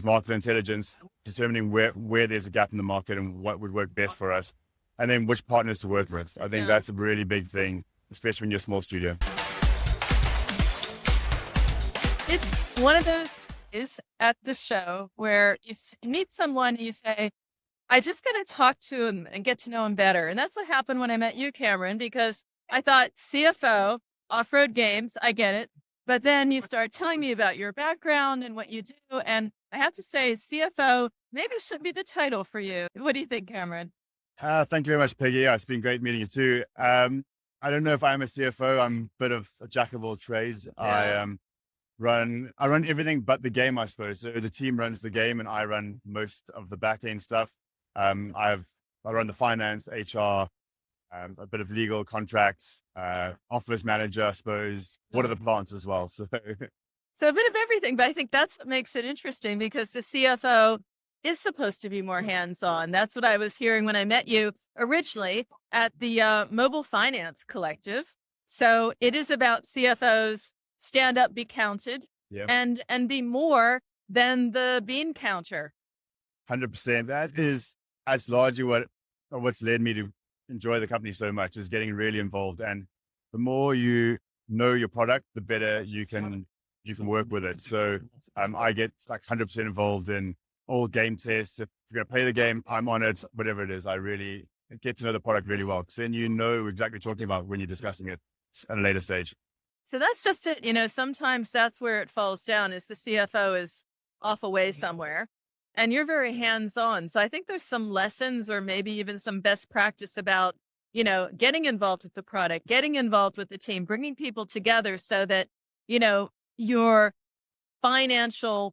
market intelligence, determining where there's a gap in the market and what would work best for us, and then which partners to work with. I think that's a really big thing, especially when you're a small studio. It's one of those days at the show where you meet someone and you say, I just got to talk to him and get to know him better. And that's what happened when I met you, Cameron, because I thought CFO, Offroad Games, I get it. But then you start telling me about your background and what you do. And I have to say, CFO maybe should be the title for you. What do you think, Cameron? Thank you very much, Peggy. Yeah, it's been great meeting you too. I don't know if I'm a CFO. I'm a bit of a jack of all trades. Yeah. I run everything but the game, I suppose. So the team runs the game and I run most of the back end stuff. I run the finance, HR, a bit of legal contracts, office manager, I suppose, what are the plants as well. So a bit of everything, but I think that's what makes it interesting because the CFO is supposed to be more hands-on. That's what I was hearing when I met you originally at the Mobile Finance Collective. So it is about CFOs stand up, be counted, and be more than the bean counter. 100%. That's largely what's led me to enjoy the company so much, is getting really involved. And the more you know your product, the better you can work with it. So I get like 100% involved in all game tests. If you're going to play the game, I'm on it, whatever it is. I really get to know the product really well, because then you know exactly what you're talking about when you're discussing it at a later stage. So that's just it. You know, sometimes that's where it falls down, is the CFO is off away somewhere and you're very hands-on. So I think there's some lessons or maybe even some best practice about, you know, getting involved with the product, getting involved with the team, bringing people together so that, you know, your financial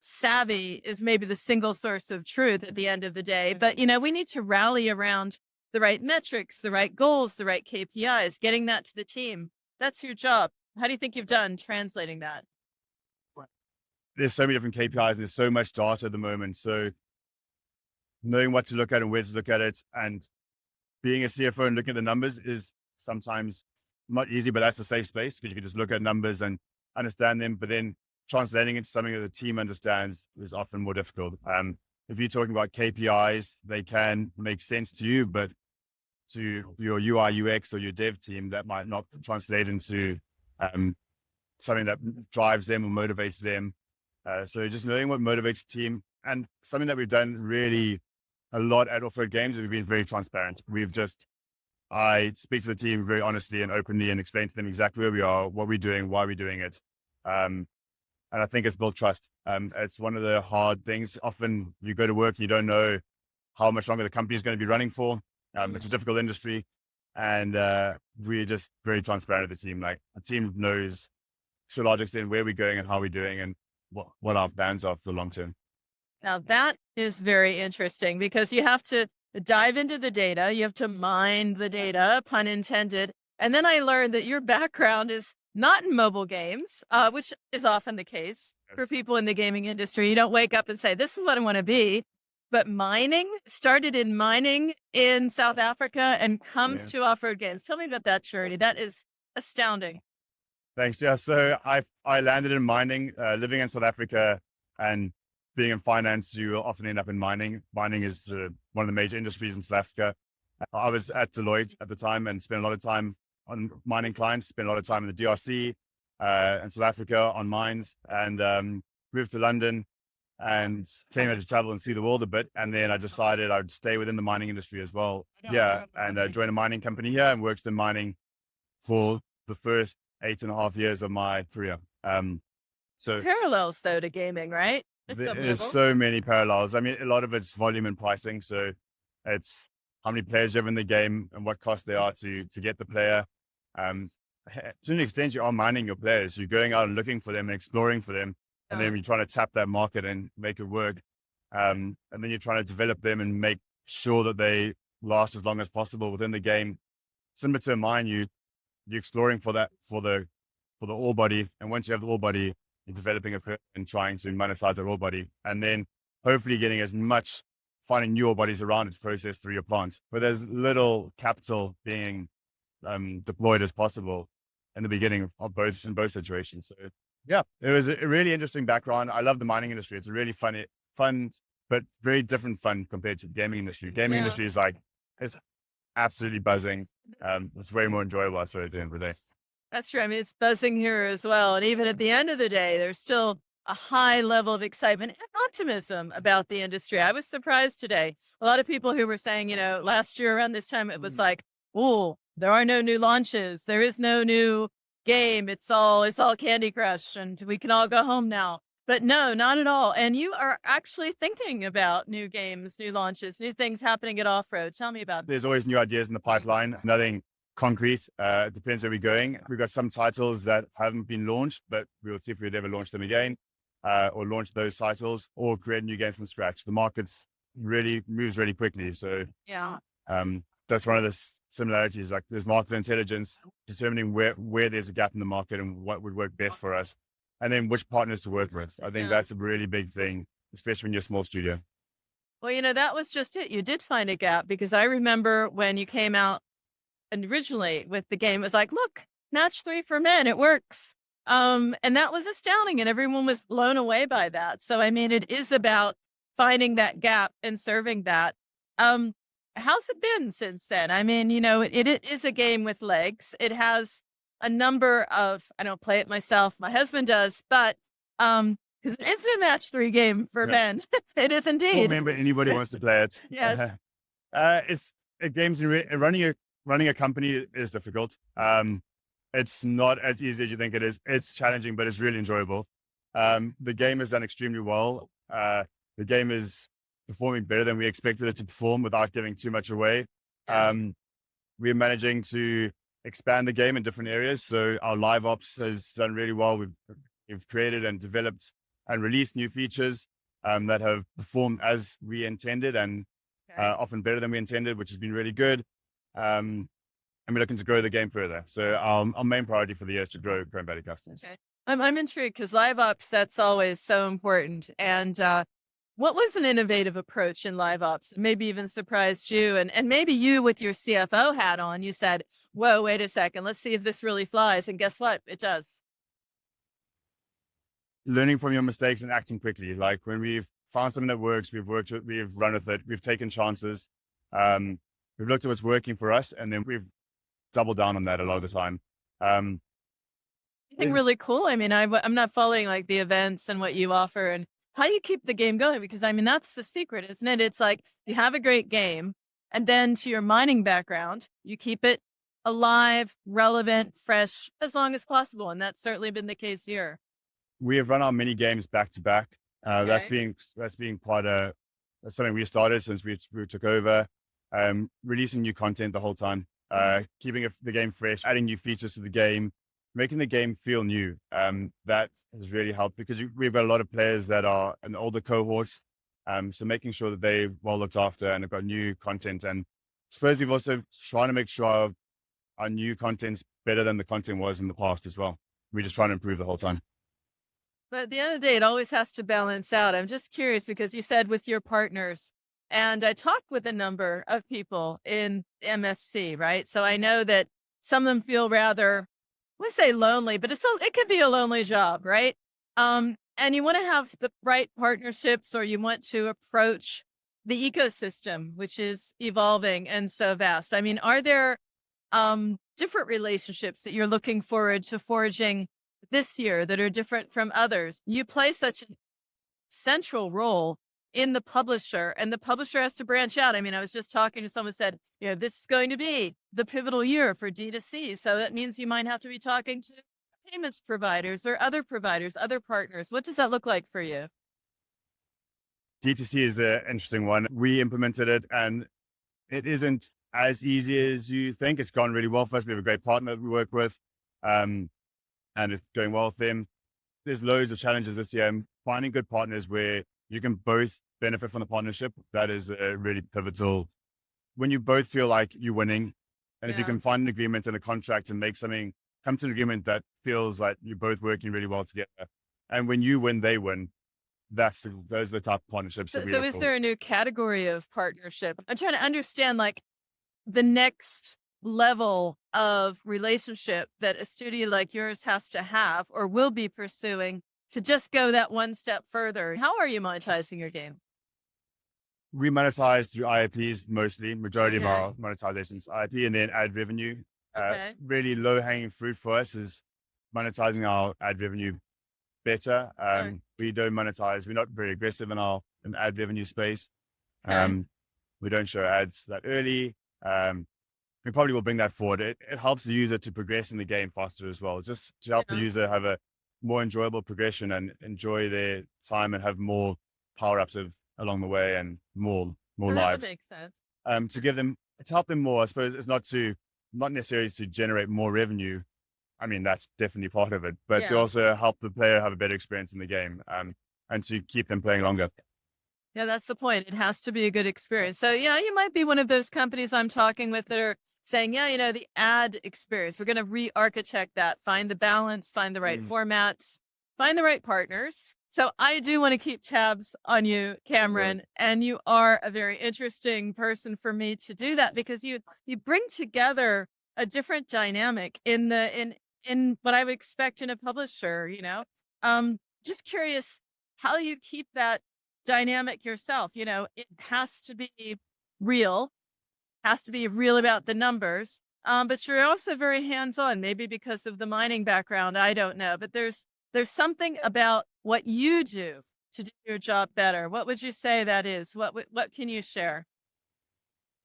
savvy is maybe the single source of truth at the end of the day. But, you know, we need to rally around the right metrics, the right goals, the right KPIs, getting that to the team. That's your job. How do you think you've done translating that? There's so many different KPIs and there's so much data at the moment. So knowing what to look at and where to look at it, and being a CFO and looking at the numbers is sometimes not easy, but that's a safe space because you can just look at numbers and understand them. But then translating into something that the team understands is often more difficult. If you're talking about KPIs, they can make sense to you, but to your UI, UX or your dev team, that might not translate into something that drives them or motivates them. So just knowing what motivates the team, and something that we've done really a lot at Offroad Games is we've been very transparent. I speak to the team very honestly and openly and explain to them exactly where we are, what we're doing, why we're doing it. And I think it's built trust. It's one of the hard things. Often you go to work and you don't know how much longer the company is going to be running for. It's a difficult industry, and we're just very transparent with the team. Like, the team knows to a large extent where we're going and how we're doing and what our plans are for the long term. Now that is very interesting because you have to dive into the data. You have to mine the data, pun intended. And then I learned that your background is not in mobile games, which is often the case for people in the gaming industry. You don't wake up and say, this is what I want to be. But mining, started in mining in South Africa and comes to Offroad Games. Tell me about that journey. That is astounding. Thanks. Yeah. So I landed in mining, living in South Africa and being in finance, you will often end up in mining. Mining is one of the major industries in South Africa. I was at Deloitte at the time and spent a lot of time on mining clients, spent a lot of time in the DRC and South Africa on mines, and moved to London and came here to travel and see the world a bit. And then I decided I would stay within the mining industry as well. Yeah. And joined a mining company here and worked in mining for the first 8.5 years of my career. So parallels though to gaming, right? There's so many parallels. I mean, a lot of it's volume and pricing. So it's how many players you have in the game and what cost they are to get the player. To an extent, you are mining your players. You're going out and looking for them and exploring for them. And then you're trying to tap that market and make it work. And then you're trying to develop them and make sure that they last as long as possible within the game. Similar to a mine, you're exploring for the ore body. And once you have the ore body, you're developing it and trying to monetize that ore body. And then hopefully getting finding new ore bodies around it to process through your plant. But there's little capital being deployed as possible in the beginning of both situations. So Yeah, it was a really interesting background. I love the mining industry. It's a really fun, but very different fun compared to the gaming industry. Gaming Yeah. industry is like, it's absolutely buzzing. It's way more enjoyable, I suppose, at the end of the day. That's true. I mean, it's buzzing here as well. And even at the end of the day, there's still a high level of excitement and optimism about the industry. I was surprised today. A lot of people who were saying, last year around this time, it was like, oh, there are no new launches. There is no new game. It's all Candy Crush and we can all go home now. But no, not at all. And you are actually thinking about new games, new launches, new things happening at Offroad. Tell me about it. There's always new ideas in the pipeline. Nothing concrete. It depends where we're going. We've got some titles that haven't been launched, but we'll see if we'd ever launch them again, or launch those titles, or create new games from scratch. The market's really moves really quickly. So Yeah. that's one of the similarities. Like there's market intelligence determining where there's a gap in the market and what would work best for us, and then which partners to work with. I think that's a really big thing, especially when you're a small studio. Well, that was just it. You did find a gap because I remember when you came out and originally with the game, it was like, look, match 3 for men, it works. And that was astounding and everyone was blown away by that. So, I mean, it is about finding that gap and serving that. How's it been since then? I mean, it is a game with legs. It has a number of, I don't play it myself, my husband does, but because it is a match 3 game for men. It is Well, indeed. remember, anybody wants to play it. Yes. It's a games running a company is difficult. It's not as easy as you think it is. It's challenging, but it's really enjoyable. The game has done extremely well. The game is performing better than we expected it to perform without giving too much away. We're managing to expand the game in different areas. So our LiveOps has done really well. We've created and developed and released new features that have performed as we intended and often better than we intended, which has been really good. And we're looking to grow the game further. So our main priority for the year is to grow Chrome Valley customers. Okay. I'm intrigued because LiveOps, that's always so important. And what was an innovative approach in LiveOps? Maybe even surprised you, and maybe you with your CFO hat on, you said, whoa, wait a second, let's see if this really flies. And guess what? It does. Learning from your mistakes and acting quickly. Like when we've found something that works, we've run with it, we've taken chances. We've looked at what's working for us, and then we've doubled down on that a lot of the time. Anything really cool? I mean, I'm not following like the events and what you offer and how you keep the game going, because I mean, that's the secret, isn't it? It's like you have a great game, and then to your mining background, you keep it alive, relevant, fresh as long as possible. And that's certainly been the case here. We have run our mini games back to back. That's been quite something we started since we took over. Releasing new content the whole time, keeping the game fresh, adding new features to the game, making the game feel new. That has really helped because we've got a lot of players that are an older cohort. So making sure that they're well looked after and have got new content. And I suppose we've also trying to make sure our new content's better than the content was in the past as well. We're just trying to improve the whole time. But at the end of the day, it always has to balance out. I'm just curious because you said with your partners, and I talked with a number of people in MFC, right? So I know that some of them feel rather, I wouldn't say lonely, but it could be a lonely job, right? And you want to have the right partnerships, or you want to approach the ecosystem, which is evolving and so vast. I mean, are there different relationships that you're looking forward to forging this year that are different from others? You play such a central role in the publisher, and the publisher has to branch out. I mean, I was just talking to someone said, this is going to be the pivotal year for D2C. So that means you might have to be talking to payments providers or other providers, other partners. What does that look like for you? D2C is an interesting one. We implemented it and it isn't as easy as you think. It's gone really well for us. We have a great partner that we work with, and it's going well with them. There's loads of challenges this year, and finding good partners where you can both benefit from the partnership. That is really pivotal. When you both feel like you're winning, and if you can find an agreement and a contract and come to an agreement that feels like you're both working really well together. And when you win, they win. Those are the type of partnerships. So is there a new category of partnership? I'm trying to understand like the next level of relationship that a studio like yours has to have or will be pursuing to just go that one step further? How are you monetizing your game? We monetize through IAPs mostly. Majority of Okay. our monetization is IAP and then ad revenue. Okay. Really low hanging fruit for us is monetizing our ad revenue better. Sure. We don't monetize. We're not very aggressive in our ad revenue space. Okay. We don't show ads that early. We probably will bring that forward. It helps the user to progress in the game faster as well, just to help the Yeah. user have a more enjoyable progression and enjoy their time and have more power-ups along the way and more So that would lives. make sense. To help them more, I suppose it's not necessarily to generate more revenue. I mean, that's definitely part of it, but to Yeah. also help the player have a better experience in the game, and to keep them playing longer. Yeah, that's the point. It has to be a good experience. So, yeah, you might be one of those companies I'm talking with that are saying, yeah, the ad experience, we're going to re-architect that, find the balance, find the right formats, find the right partners. So I do want to keep tabs on you, Cameron, and you are a very interesting person for me to do that because you bring together a different dynamic in what I would expect in a publisher, just curious how you keep that dynamic yourself. It has to be real, about the numbers. But you're also very hands-on, maybe because of the mining background. I don't know, but there's something about what you do to do your job better. What would you say that is? What can you share?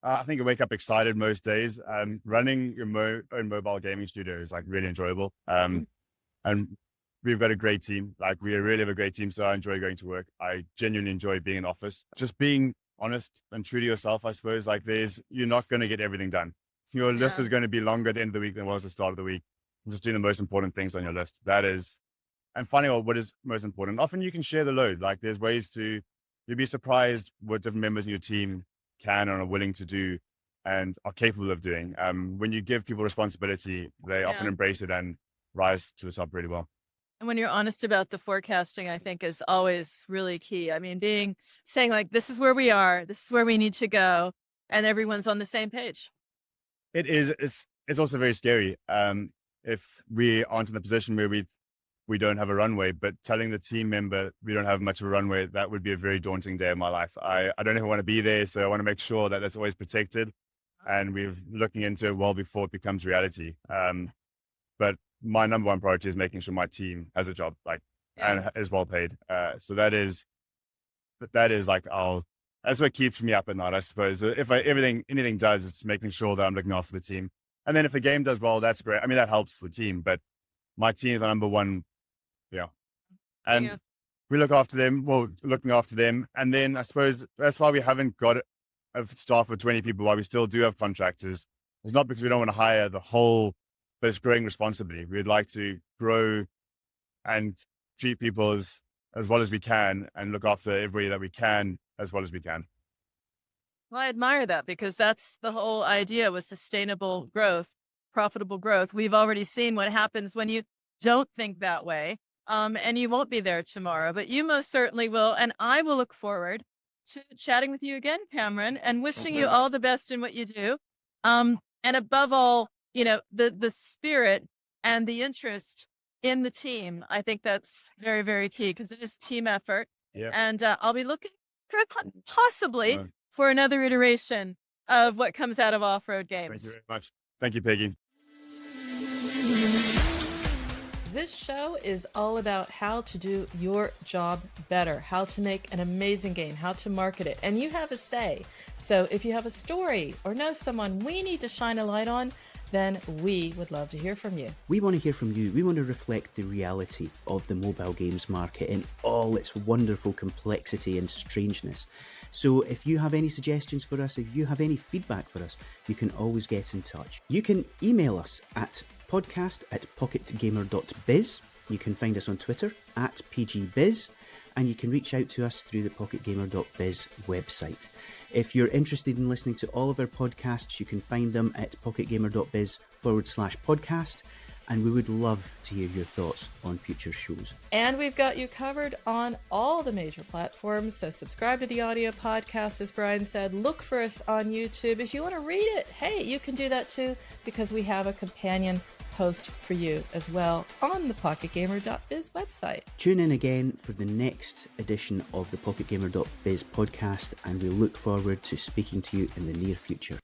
I think I wake up excited most days. Running your own mobile gaming studio is like really enjoyable. And we've got a great team. Like we really have a great team. So I enjoy going to work. I genuinely enjoy being in the office. Just being honest and true to yourself, I suppose. Like you're not going to get everything done. Your list is going to be longer at the end of the week than it was at the start of the week. Just doing the most important things on your list. And finding out what is most important. Often you can share the load. Like there's ways you'd be surprised what different members in your team can and are willing to do and are capable of doing. When you give people responsibility, they often embrace it and rise to the top really well. And when you're honest about the forecasting, I think is always really key. I mean, saying like, this is where we are, this is where we need to go, and everyone's on the same page. It is. It's also very scary. If we aren't in the position where we don't have a runway, but telling the team member we don't have much of a runway, that would be a very daunting day of my life. I don't ever want to be there, so I want to make sure that that's always protected, and we're looking into it well before it becomes reality. But my number one priority is making sure my team has a job, and is well paid. So that is like that's what keeps me up at night, I suppose. If anything does, it's making sure that I'm looking after the team. And then if the game does well, that's great. I mean, that helps the team, but my team is my number one. Yeah. And we look after them. Well, looking after them. And then I suppose that's why we haven't got a staff of 20 people, why we still do have contractors. It's not because we don't want to hire the whole, but it's growing responsibly. We'd like to grow and treat people as well as we can and look after everybody that we can as well as we can. Well, I admire that because that's the whole idea with sustainable growth, profitable growth. We've already seen what happens when you don't think that way. And you won't be there tomorrow, but you most certainly will. And I will look forward to chatting with you again, Cameron, and wishing you all the best in what you do. And above all, the spirit and the interest in the team. I think that's very, very key because it is a team effort. Yeah. And I'll be looking for possibly for another iteration of what comes out of Offroad Games. Thank you very much. Thank you, Peggy. This show is all about how to do your job better, how to make an amazing game, how to market it, and you have a say. So if you have a story or know someone we need to shine a light on, then we would love to hear from you. We want to hear from you. We want to reflect the reality of the mobile games market in all its wonderful complexity and strangeness. So if you have any suggestions for us, if you have any feedback for us, you can always get in touch. You can email us at podcast@pocketgamer.biz. You can find us on Twitter @pgbiz, and you can reach out to us through the pocketgamer.biz website. If you're interested in listening to all of our podcasts, you can find them at pocketgamer.biz/podcast. and we would love to hear your thoughts on future shows. And we've got you covered on all the major platforms. So subscribe to the audio podcast, as Brian said. Look for us on YouTube. If you want to read it, hey, you can do that too, because we have a companion post for you as well on the PocketGamer.biz website. Tune in again for the next edition of the PocketGamer.biz podcast, and we look forward to speaking to you in the near future.